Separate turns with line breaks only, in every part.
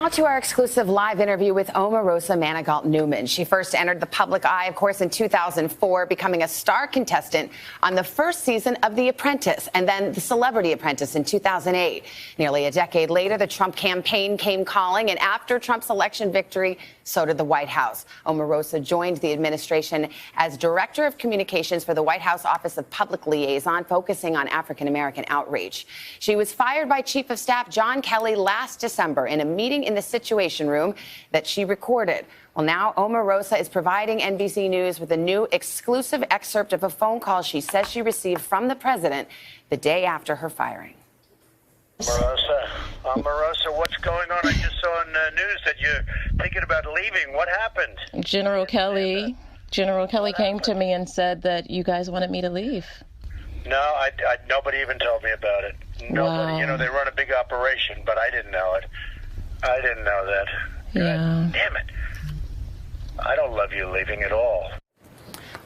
Now to our exclusive live interview with Omarosa Manigault Newman. She first entered the public eye, of course, in 2004, becoming a star contestant on the first season of The Apprentice and then The Celebrity Apprentice in 2008. Nearly a decade later, the Trump campaign came calling, and after Trump's election victory, so did the White House. Omarosa joined the administration as Director of Communications for the White House Office of Public Liaison, focusing on African-American outreach. She was fired by Chief of Staff John Kelly last December in a meeting in the Situation Room that she recorded. Well, now Omarosa is providing NBC News with a new exclusive excerpt of a phone call she says she received from the president the day after her firing.
Omarosa, what's going on? I just saw on the news that you're thinking about leaving. What happened?
General Kelly came to me and said that you guys wanted me to leave.
No, nobody even told me about it. Nobody.
Wow.
You know, they run a big operation, but I didn't know it. I didn't know that.
Yeah.
Damn it. I don't love you leaving at all.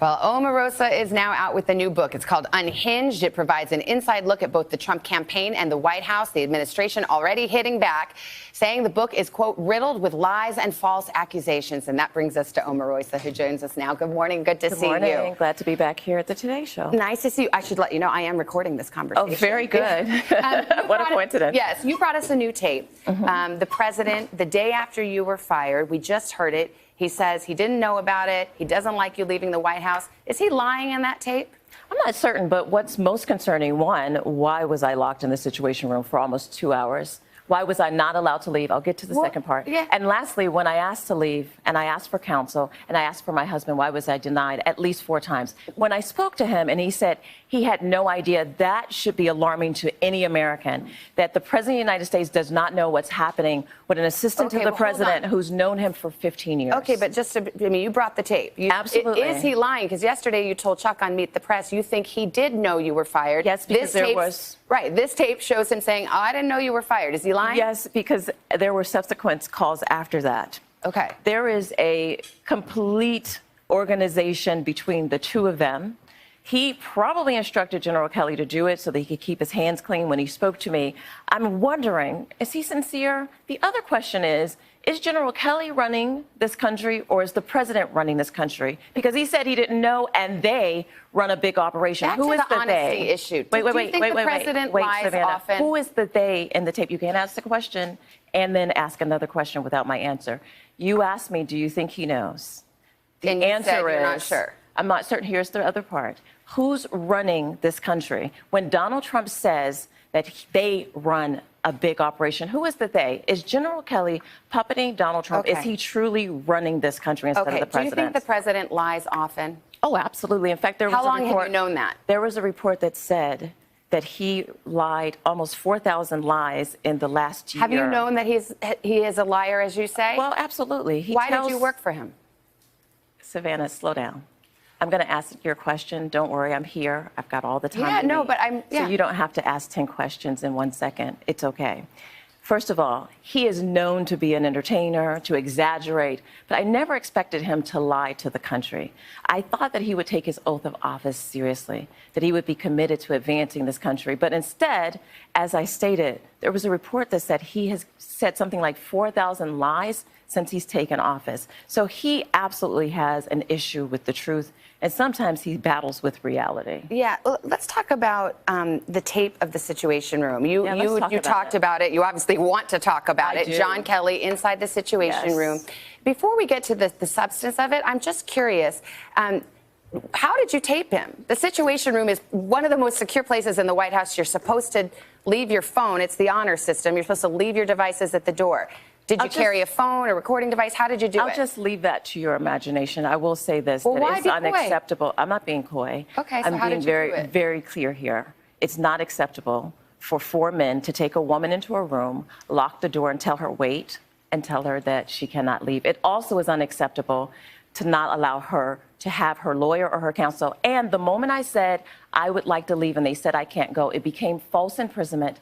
Well, Omarosa is now out with a new book. It's called Unhinged. It provides an inside look at both the Trump campaign and the White House. The administration already hitting back, saying the book is, quote, riddled with lies and false accusations. And that brings us to Omarosa, who joins us now. Good morning. Good to see you.
Good morning. Glad to be back here at the Today Show.
Nice to see you. I should let you know I am recording this conversation.
Oh, very good. What a coincidence.
Yes, you brought us a new tape. The president, the day after you were fired, we just heard it. He says he didn't know about it. He doesn't like you leaving the White House. Is he lying in that tape?
I'm not certain, but what's most concerning, one, why was I locked in the Situation Room for almost 2 hours? Why was I not allowed to leave? I'll get to the second part.
Yeah.
And lastly, when I asked to leave and I asked for counsel and I asked for my husband, why was I denied at least 4 times? When I spoke to him and he said he had no idea, that should be alarming to any American, that the President of the United States does not know what's happening with an assistant to the president who's known him for 15 years.
Okay, but just to, I mean, you brought the tape.
Absolutely.
Is he lying? Because yesterday you told Chuck on Meet the Press you think he did know you were fired.
Yes, because there was...
Right, this tape shows him saying, oh, I didn't know you were fired. Is he lying?
Yes, because there were subsequent calls after that.
Okay.
There is a complete organization between the two of them. He probably instructed General Kelly to do it so that he could keep his hands clean when he spoke to me. I'm wondering, is he sincere? The other question is General Kelly running this country or is the president running this country? Because he said he didn't know and they run a big operation.
Who is the honesty issue?
Wait,
Do you think the president lies
Savannah.
often?
Who is the they in the tape? You can't ask the question and then ask another question without my answer. You asked me, do you think he knows? The answer is,
you're not sure.
I'm not certain. Here's the other part. Who's running this country? When Donald Trump says that they run a big operation, who is the they? Is General Kelly puppeting Donald Trump?
Okay.
Is he truly running this country instead of the president?
Do you think the president lies often?
Oh, absolutely. In fact, there was a report.
How long have you known that?
There was a report that said that he lied almost 4,000 lies in the last year.
Have you known that he is a liar, as you say?
Well, absolutely.
Why did you work for him?
Savannah, slow down. I'm going to ask your question. Don't worry, I'm here. I've got all the time.
Yeah, no, but
So you don't have to ask 10 questions in 1 second. It's okay. First of all, he is known to be an entertainer, to exaggerate, but I never expected him to lie to the country. I thought that he would take his oath of office seriously, that he would be committed to advancing this country. But instead, as I stated, there was a report that said he has said something like 4,000 lies since he's taken office. So he absolutely has an issue with the truth, and sometimes he battles with reality.
Yeah, let's talk about the tape of the Situation Room. You talked about it. You obviously want to talk about it.
do.
John Kelly inside the Situation Room. Before we get to the substance of it, I'm just curious. How did you tape him? The Situation Room is one of the most secure places in the White House. You're supposed to leave your phone. It's the honor system. You're supposed to leave your devices at the door. Did you carry a phone, a recording device? How did you do it?
I'll just leave that to your imagination. I will say this,
Well,
that
why
it's
be coy?
unacceptable. I'm not being coy.
Okay, so
I'm
how
being
did you
very,
do it?
very clear here. It's not acceptable for 4 men to take a woman into a room, lock the door, and tell her wait, and tell her that she cannot leave. It also is unacceptable to not allow her to have her lawyer or her counsel. And the moment I said I would like to leave and they said I can't go, it became false imprisonment.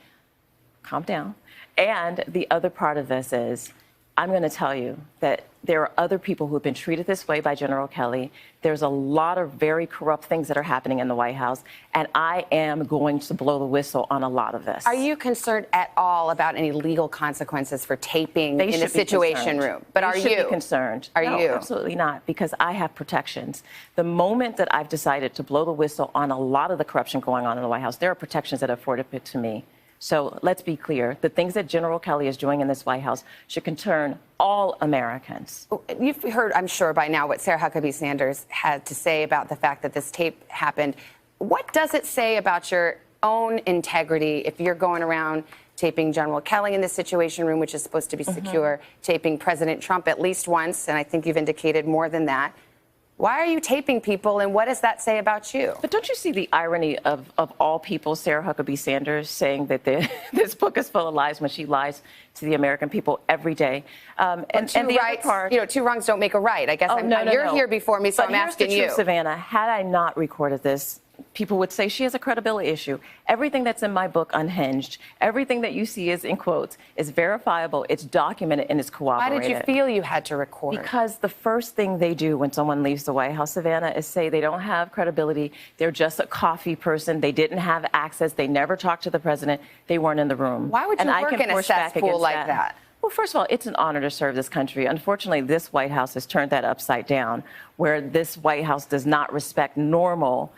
Calm down. And the other part of this is I'm going to tell you that there are other people who have been treated this way by General Kelly. There's a lot of very corrupt things that are happening in the White House, and I am going to blow the whistle on a lot of this.
Are you concerned at all about any legal consequences for taping in the Situation Room? But are you?
They should be concerned.
Are you?
Absolutely not, because I have protections. The moment that I've decided to blow the whistle on a lot of the corruption going on in the White House, there are protections that are afforded to me. So let's be clear. The things that General Kelly is doing in this White House should concern all Americans.
You've heard, I'm sure by now, what Sarah Huckabee Sanders had to say about the fact that this tape happened. What does it say about your own integrity if you're going around taping General Kelly in the Situation Room, which is supposed to be secure, taping President Trump at least once, and I think you've indicated more than that? Why are you taping people, and what does that say about you?
But don't you see the irony of all people, Sarah Huckabee Sanders saying that this book is full of lies when she lies to the American people every day? And the other part,
two wrongs don't make a right. I guess you're here before me, so I'm asking you.
But here's the truth, Savannah. Had I not recorded this, people would say she has a credibility issue. Everything that's in my book, Unhinged, everything that you see is in quotes, is verifiable, it's documented, and it's corroborated.
Why did you feel you had to record?
Because the first thing they do when someone leaves the White House, Savannah, is say they don't have credibility, they're just a coffee person, they didn't have access, they never talked to the president, they weren't in the room.
Why would you work in a cesspool like that?
Well, first of all, it's an honor to serve this country. Unfortunately, this White House has turned that upside down, where this White House does not respect normal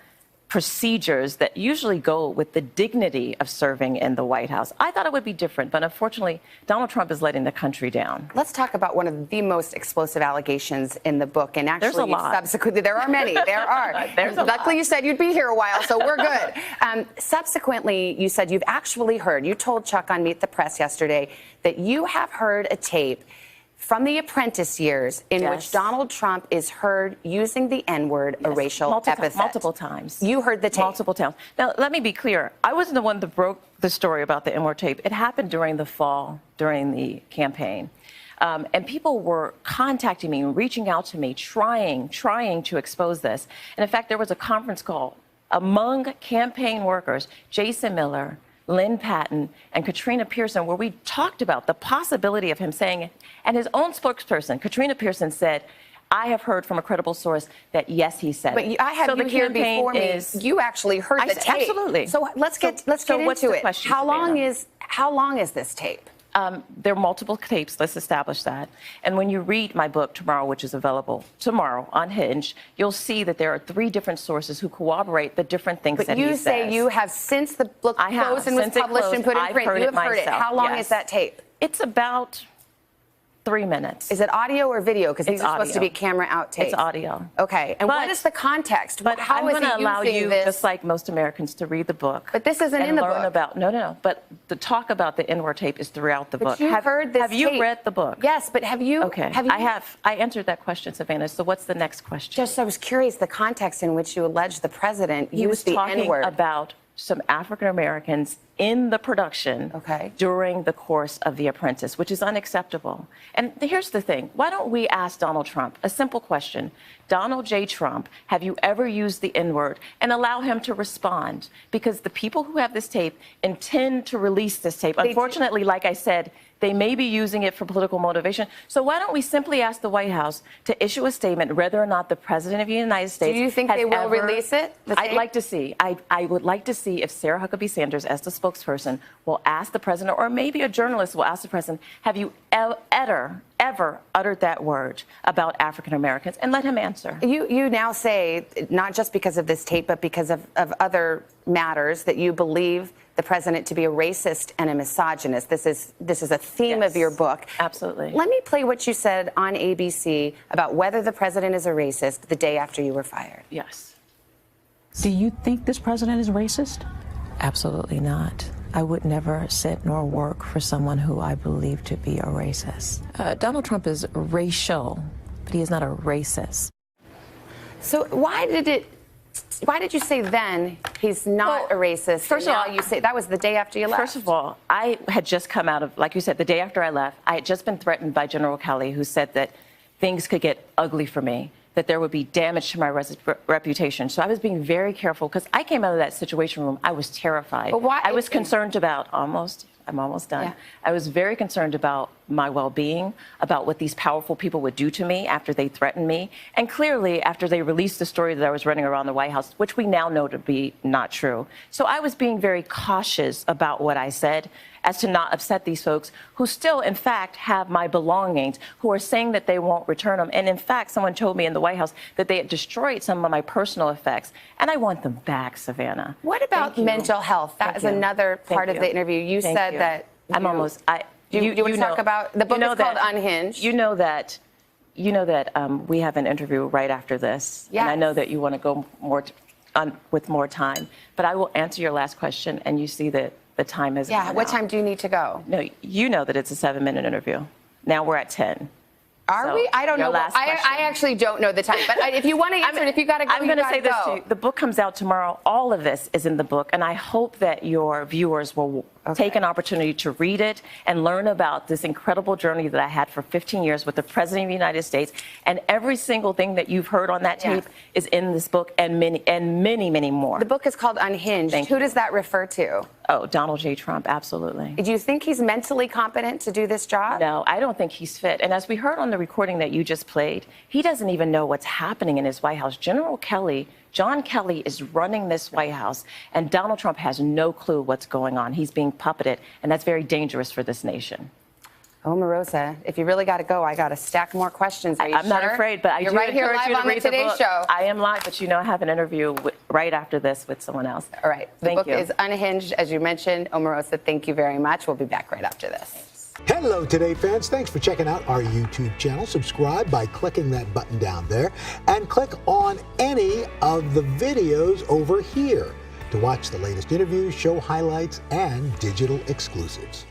procedures that usually go with the dignity of serving in the White House. I thought it would be different, but unfortunately, Donald Trump is letting the country down.
Let's talk about one of the most explosive allegations in the book. And actually,
there's a lot.
Subsequently, there are many. There are. Luckily, you said you'd be here a while, so we're good. Subsequently, you said you've actually heard, you told Chuck on Meet the Press yesterday that you have heard a tape from the Apprentice years in which Donald Trump is heard using the N-word, a racial epithet.
Multiple times.
You heard the tape.
Multiple times. Now, let me be clear. I wasn't the one that broke the story about the N-word tape. It happened during the fall, during the campaign. And people were contacting me, reaching out to me, trying to expose this. And in fact, there was a conference call among campaign workers, Jason Miller, Lynn Patton, and Katrina Pearson, where we talked about the possibility of him saying, and his own spokesperson, Katrina Pearson, said, I have heard from a credible source that, yes, he said it.
But I had you here before me. You actually heard the tape.
Absolutely.
So let's get into it. How long is this tape?
There are multiple tapes. Let's establish that. And when you read my book tomorrow, which is available tomorrow on Hinge, you'll see that there are 3 different sources who corroborate the different things that he says.
But you say you have, since the book closed and was published and put in print, you have heard it. How long is that tape?
It's about 3 minutes.
Is it audio or video? Because these are supposed to be camera out tapes.
It's audio.
Okay. And what is the context?
But
how
I'm going to allow you, just like most Americans, to read the book.
But this isn't in the book.
No. But the talk about the N-word tape is throughout the book.
But you've heard this
Have you read the book?
Yes, but have you?
Okay. I have. I answered that question, Savannah. So what's the next question?
Just, I was curious, the context in which you allege the president used the N-word.
He was talking about some African Americans in the production during the course of The Apprentice, which is unacceptable. And here's the thing. Why don't we ask Donald Trump a simple question? Donald J. Trump, have you ever used the N-word? And allow him to respond. Because the people who have this tape intend to release this tape. Unfortunately, like I said, they may be using it for political motivation. So why don't we simply ask the White House to issue a statement whether or not the President of the United States
Do you think they will release it?
I'd like to see. I would like to see if Sarah Huckabee Sanders, as the spokesperson, will ask the President, or maybe a journalist will ask the President, have you ever uttered that word about African Americans? And let him answer.
You now say, not just because of this tape, but because of other matters, that you believe the president to be a racist and a misogynist. This is a theme of your book.
Absolutely.
Let me play what you said on ABC about whether the president is a racist the day after you were fired.
Yes.
Do you think this president is racist?
Absolutely not. I would never sit nor work for someone who I believe to be a racist. Donald Trump is racial, but he is not a racist.
So why did you say then he's not a racist?
First of all,
you say that was the day after you left.
First of all, I had just come out of, like you said, the day after I left, I had just been threatened by General Kelly, who said that things could get ugly for me, that there would be damage to my reputation. So I was being very careful because I came out of that Situation Room. I was terrified.
But why?
I was concerned about I'm almost done.
Yeah.
I was very concerned about my well-being, about what these powerful people would do to me after they threatened me. And clearly, after they released the story that I was running around the White House, which we now know to be not true. So I was being very cautious about what I said, as to not upset these folks who still, in fact, have my belongings, who are saying that they won't return them. And in fact, someone told me in the White House that they had destroyed some of my personal effects, and I want them back, Savannah.
What about mental health? That is another part of the interview. You said that
I'm almost.
You want to talk about the book is called Unhinged.
You know that we have an interview right after this,
yes.
And I know that you want to go with more time. But I will answer your last question, and you see that the time has.
Yeah. What time do you need to go?
No, you know that it's a 7-minute interview. Now we're at 10.
Are we? I don't know. I actually don't know the time. But if you want to answer it, if you got to go,
I'm going to say this to you. The book comes out tomorrow. All of this is in the book, and I hope that your viewers will take an opportunity to read it and learn about this incredible journey that I had for 15 years with the President of the United States. And every single thing that you've heard on that tape is in this book, and many more.
The book is called Unhinged. Who does that refer to?
Oh, Donald J. Trump, absolutely.
Do you think he's mentally competent to do this job?
No, I don't think he's fit. And as we heard on the recording that you just played, he doesn't even know what's happening in his White House. John Kelly is running this White House, and Donald Trump has no clue what's going on. He's being puppeted, and that's very dangerous for this nation.
Omarosa, if you really got to go, I got to stack more questions. Are you
I'm not afraid, but
You're right here live on the Today Show.
I am live, but I have an interview right after this with someone else.
All right. The book is Unhinged, as you mentioned. Omarosa, thank you very much. We'll be back right after this.
Hello, Today fans. Thanks for checking out our YouTube channel. Subscribe by clicking that button down there and click on any of the videos over here to watch the latest interviews, show highlights, and digital exclusives.